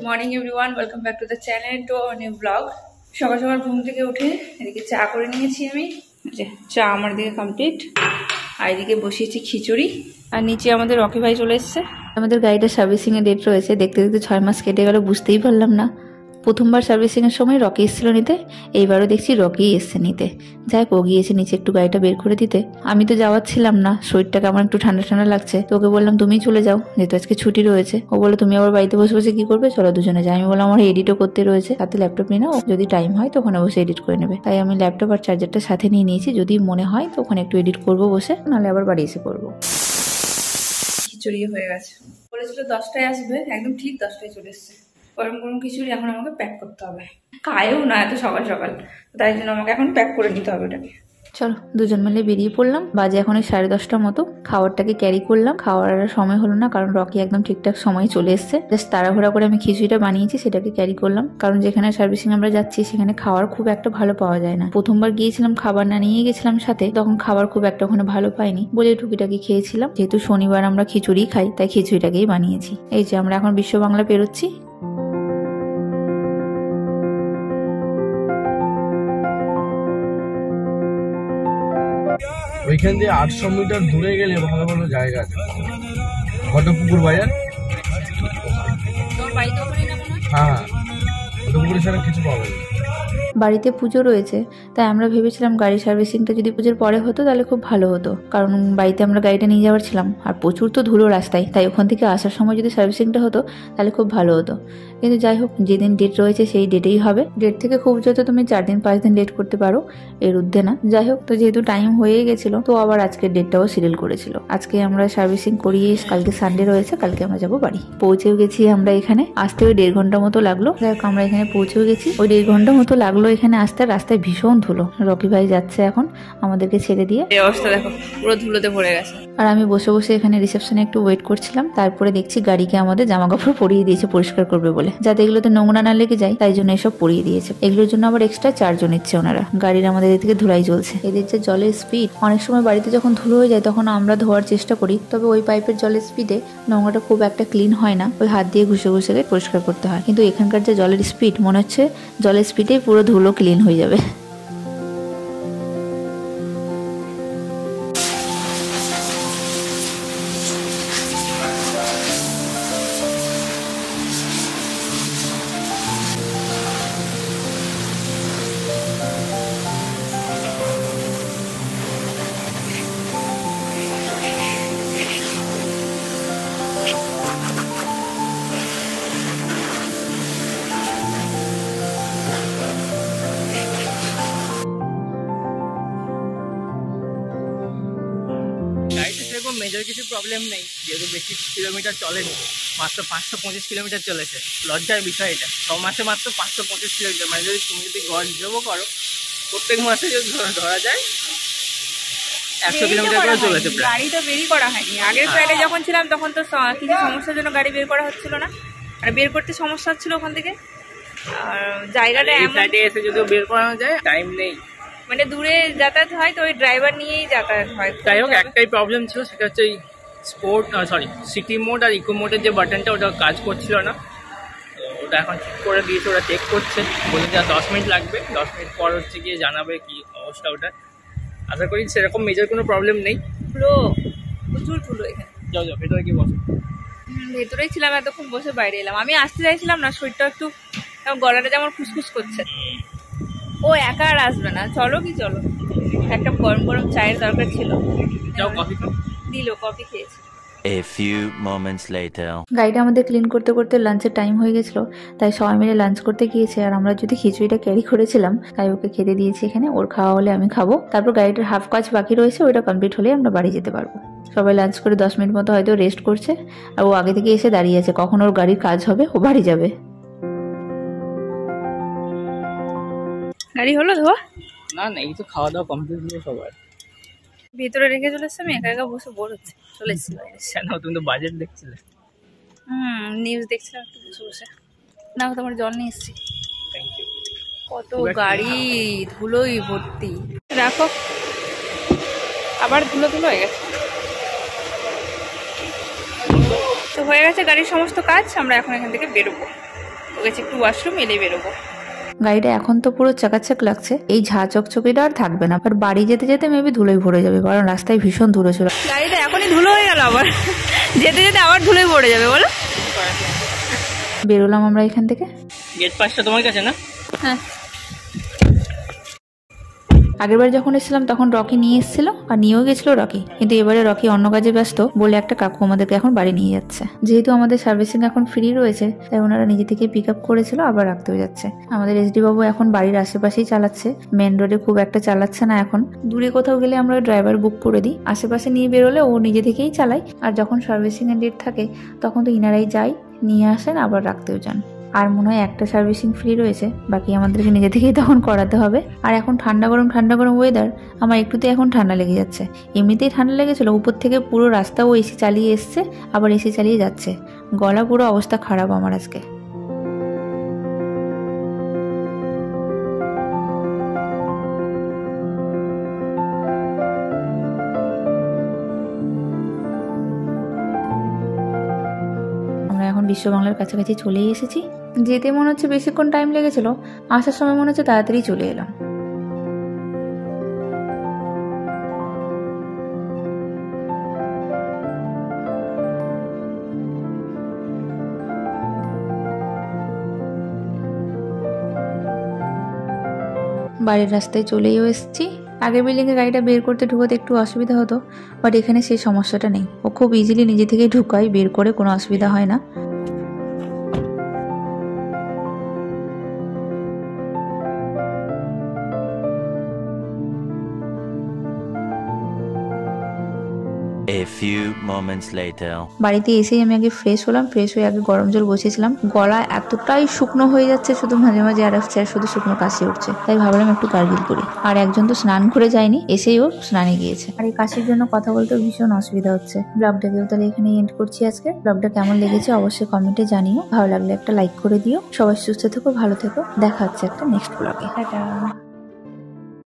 Morning everyone, welcome back to the channel to our new blog. সকাল সকাল ঘুম থেকে উঠে এদিকে চা করে নিয়েছি আমি। চা আমার দিকে কমপ্লিট, আর এদিকে বসিয়েছি খিচুড়ি। আর নিচে আমাদের রকি ভাই চলে এসছে। আমাদের গাড়িটা সার্ভিসিং এর ডেট রয়েছে, দেখতে দেখতে 6 মাস কেটে গেল, বুঝতেই পারলাম না। প্রথমবার সার্ভিসিং এর সময় রকি এসেছিল নিতে, এইবারও দেখছি রকি এসছে নিতে। যাই ও গিয়েছে নিচে একটু গাড়িটা বের করে দিতে। আমি তো যাওয়ার ছিলাম না, শরীরটাকে আমার একটু ঠান্ডা ঠান্ডা লাগছে। তো ওকে বললাম তুমি চলে যাও, যেহেতু আজকে ছুটি রয়েছে। ও বলে তুমি আবার বাড়িতে বসে বসে কি করবে, চলো দুজনে যাই। আমি বললাম আমার এডিটও করতে রয়েছে, সাথে ল্যাপটপ নিয়ে নাও, যদি টাইম হয় তো ওখানে বসে এডিট করে নেবে। তাই আমি ল্যাপটপ আর চার্জারটা সাথে নিয়ে নিয়েছি, যদি মনে হয় তো ওখানে একটু এডিট করবো বসে, নাহলে আবার বাড়ি এসে করবো। খিচুড়ি হয়ে গেছে, বলেছিল 10টায় আসবে, একদম ঠিক 10টায় চলে এসছে। গরম গরম খিচুড়ি এখন আমাকে প্যাক করতে হবে। খায়ও না এত সকাল সকাল, তাই জন্য আমাকে এখন প্যাক করে নিতে হবে এটাকে। চলো দুজন মিলে বেরিয়ে পড়লাম। বাজে এখন 10:30 মতো। খাবারটাকে ক্যারি করলাম, খাওয়ার সময় হলো না, কারণ রকি একদম ঠিকঠাক সময় চলে এসছে। জাস্ট তাড়াহুড়া করে আমি খিচুড়িটা বানিয়েছি, সেটাকে ক্যারি করলাম। কারণ যেখানে সার্ভিসিং আমরা যাচ্ছি সেখানে খাওয়ার খুব একটা ভালো পাওয়া যায় না। প্রথমবার গিয়েছিলাম খাবার না নিয়ে গেছিলাম সাথে, তখন খাবার খুব একটা ওখানে ভালো পাইনি বলে টুকিটাকি খেয়েছিলাম। যেহেতু শনিবার আমরা খিচুড়ি খাই, তাই খিচুড়িটাকেই বানিয়েছি। এই যে আমরা এখন বিশ্ব বাংলা পেরোচ্ছি। ওইখান দিয়ে 800 মিটার দূরে গেলে ভালো ভালো জায়গা আছে। ঘটপুকুর বাজার। হ্যাঁ, ঘটপুকুরের ছাড়া কিছু পাবে না। বাড়িতে পুজো রয়েছে, তাই আমরা ভেবেছিলাম গাড়ি সার্ভিসিংটা যদি পুজোর পরে হতো তাহলে খুব ভালো হতো, কারণ বাড়িতে আমরা গাড়িটা নিয়ে যাওয়ার ছিলাম। আর প্রচুর তো ধুলো রাস্তায়, তাই ওখান থেকে আসার সময় যদি সার্ভিসিংটা হতো তাহলে খুব ভালো হতো। কিন্তু যাই হোক, যেদিন ডেট রয়েছে সেই ডেটেই হবে। ডেট থেকে খুব যত তুমি 4 দিন 5 দিন লেট করতে পারো, এর ঊর্ধ্বে না। যাই হোক, তো যেহেতু টাইম হয়ে গেছিলো, তো আবার আজকের ডেটটাও সিরিয়াল করেছিল। আজকে আমরা সার্ভিসিং করিয়ে, কালকে সানডে রয়েছে, কালকে আমরা যাবো বাড়ি। পৌঁছেও গেছি আমরা এখানে। আসতে ওই 1.5 ঘন্টা মতো লাগলো। যাই হোক, আমরা এখানে পৌঁছেও গেছি। ওই 1.5 ঘন্টা মতো লাগলো এখানে আসতে। রাস্তায় ভীষণ ধুলো। রকি ভাই যাচ্ছে এখন আমাদেরকে ছেড়ে দিয়ে। এই অবস্থা দেখো, পুরো ধুলোতে ভরে গেছে। আর আমি বসে বসে এখানে রিসেপশনে একটু ওয়েট করছিলাম। তারপরে দেখছি গাড়িকে আমাদের জামা কাপড় পরিয়ে দিয়েছে পরিষ্কার করবে বলে, যাতে এগুলোতে নোংরা না লেগে যায়, তাই জন্য এসব পরিয়ে দিয়েছে। এগুলোর জন্য আবার এক্সট্রা চার্জও নিচ্ছে ওনারা। গাড়ির আমাদের এদিক থেকে ধুলাই চলছে। এদের যে জলের স্পিড, অনেক সময় বাড়িতে যখন ধুলো হয়ে যায় তখন আমরা ধোয়ার চেষ্টা করি, তবে ওই পাইপের জলের স্পিডে নোংরাটা খুব একটা ক্লিন হয় না। ওই হাত দিয়ে ঘুষে ঘুষে পরিষ্কার করতে হয়। কিন্তু এখানকার যে জলের স্পিড, মনে হচ্ছে জলের স্পিডেই পুরো ধুলো ক্লিন হয়ে যাবে। মেজর কিছু প্রবলেম নেই, যেহেতু বেশি কিলোমিটার চলেনি, মাত্র 525 কিলোমিটার চলেছে। লজ্জার বিষয় এটা, 6 মাসে মাত্র 525 কিলোমিটার। মানে যদি তুমি যদি গজও করো, প্রত্যেক মাসে যদি ধরা যায় 100 কিলোমিটার করে চলেছে। গাড়ি তো বেরই করা হয়নি। আগের ফ্লাইটে যখন ছিলাম তখন তো কিছু সমস্যার জন্য গাড়ি বের করা হচ্ছিল না, আর বের করতে সমস্যা হচ্ছিল ওখান থেকে। আর জায়গাটা ফ্লাইটে এসে যদিও বের করানো যায়, টাইম নেই, মানে দূরে যাতায়াত হয় তো ওই ড্রাইভার নিয়েই যাতায়াত হয়। যাই হোক, একটাই প্রবলেম ছিল, সেটা হচ্ছে ওই সিটি মোড আর ইকো মোডের যে বাটনটা, ওটা কাজ করছিল না। ওটা এখন ঠিক করে দিয়েছে, ওরা চেক করছে, বলে যা 10 মিনিট লাগবে, 10 মিনিট পর হচ্ছে গিয়ে জানাবে কি অবস্থা ওটা। আশা করি সেরকম মেজর কোনো প্রবলেম নেই। প্রচুর ধুলো এখানে। যাও যাও, ভেতরে কি বসো। ভেতরেই ছিলাম এতক্ষণ, বসে বাইরে এলাম। আমি আসতে চাইছিলাম না, শরীরটা একটু, গলাটা যেমন খুসখুস করছে। ও একা আর আসবে না, চলো কি চলো, একটা গরম গরম চায়ের দরকার ছিল। যাও কফি খাও। দিল, কফি খেয়েছি। A few moments later. গাড়িটা আমাদের ক্লিন করতে করতে লাঞ্চের টাইম হয়ে গেছিলো, তাই সবাই মিলে লাঞ্চ করতে গিয়েছে। আর আমরা যদি খিচুড়িটা ক্যারি করেছিলাম, তাই ওকে খেতে দিয়েছি এখানে। ওর খাওয়া হলে আমি খাবো। তারপর গাড়িটার হাফ কাজ বাকি রয়েছে, ওইটা কমপ্লিট হলে আমরা বাড়ি যেতে পারবো। সবাই লাঞ্চ করে 10 মিনিট মতো হয়তো রেস্ট করছে, আর ও আগে থেকে এসে দাঁড়িয়ে আছে, কখন ওর গাড়ির কাজ হবে ও বাড়ি যাবে। গাড়ি হলো ধোয়া? না না, এই তো খাওয়া দাওয়া কমপ্লিট হলো সবার। ভিতরে রেখে চলে এসছে, আমি একা একা বসে বোর হচ্ছে, চলে এসছি বাইরে। কেন, তুমি তো বাজেট দেখছিলে? নিউজ দেখছিলাম একটু বসে বসে। না, তোমার জল নিয়ে এসছি। Thank you. কত গাড়ি, ধুলোই ভর্তি। রাখো, আবার ধুলো ধুলো হয়ে গেছে। তো হয়ে গেছে গাড়ির সমস্ত কাজ, আমরা এখন এখান থেকে বেরোবো। ও গেছে একটু ওয়াশরুম, এলেই বেরোবো। গাড়িটা এখন তো পুরো চাকাচাক লাগছে, এই ঝাঁ চকচকিটা আর থাকবে না, বাট বাড়ি যেতে যেতে মেবি ধুলোয় ভরে যাবে, কারণ রাস্তায় ভীষণ ধুলো ছিল। গাড়িটা এখনই ধুলো হয়ে গেল, আবার যেতে যেতে আবার ধুলোয় ভরে যাবে বলো। বেরোলাম আমরা এখান থেকে। গেট পাসটা তোমার কাছে না? হ্যাঁ, আগেরবার যখন এসেছিলাম তখন রকি নিয়ে এসেছিল আর নিয়েও গেছিল রকি, কিন্তু এবারে রকি অন্য কাজে ব্যস্ত বলে একটা কাকু আমাদেরকে এখন বাড়ি নিয়ে যাচ্ছে। যেহেতু আমাদের সার্ভিসিং এখন ফ্রি রয়েছে, তাই ওনারা নিজে থেকে পিক আপ করেছিল, আবার রাখতেও যাচ্ছে। আমাদের এসডি বাবু এখন বাড়ির আশেপাশেই চালাচ্ছে, মেন রোডে খুব একটা চালাচ্ছে না। এখন দূরে কোথাও গেলে আমরা ড্রাইভার বুক করে দিই, আশেপাশে নিয়ে বেরোলে ও নিজে থেকেই চালায়। আর যখন সার্ভিসিং এর ডেট থাকে তখন তো ইনারাই যায়, নিয়ে আসেন, আবার রাখতেও যান। আর মনে হয় একটা সার্ভিসিং ফ্রি রয়েছে, বাকি আমাদেরকে নিজে থেকেই তখন করাতে হবে। আর এখন ঠান্ডা গরম ওয়েদার, আমার একটুতে এখন ঠান্ডা লেগে যাচ্ছে। এমনিতেই ঠান্ডা লেগেছিল, উপর থেকে পুরো রাস্তা ও এসি চালিয়ে এসছে, আবার এসি চালিয়ে যাচ্ছে। গলা পুরো অবস্থা খারাপ আমার আজকে। এখন বিশ্ব বাংলার কাছাকাছি চলেই এসেছি। যেতে মনে হচ্ছে বেশিক্ষণ টাইম লেগেছিল, আসার সময় মনে হচ্ছে তাড়াতাড়ি চলে এলাম। বাড়ির রাস্তায় চলেও এসেছি। আগের বিল্ডিং এ গাড়িটা বের করতে ঢুকোতে একটু অসুবিধা হতো, বাট এখানে সেই সমস্যাটা নেই। ও খুব ইজিলি নিজে থেকে ঢুকায়, বের করে কোনো অসুবিধা হয় না। A few moments later. বাড়িতে এসেই আমি আগে ফ্রেশ হলাম, ফ্রেশ হয়ে আগে গরম জল বসিয়েছিলাম। গলা এতটাই শুকনো হয়ে যাচ্ছে, শুধু মাঝে মাঝে আর শুধু শুকনো কাশি উঠছে, তাই ভাবলাম একটু গার্গিল করি। আর একজন তো স্নান করে যায়নি, এসেই ও স্নানে গিয়েছে। আর এই কাশির জন্য কথা বলতে ভীষণ অসুবিধা হচ্ছে। ব্লগটাকেও তাহলে এখানে এন্ড করছি আজকে। ব্লগটা কেমন লেগেছে অবশ্যই কমেন্টে জানিও, ভালো লাগলে একটা লাইক করে দিও। সবাই সুস্থ থেকো, ভালো থেকো, দেখা হচ্ছে একটা নেক্সট ব্লগে। টাটা।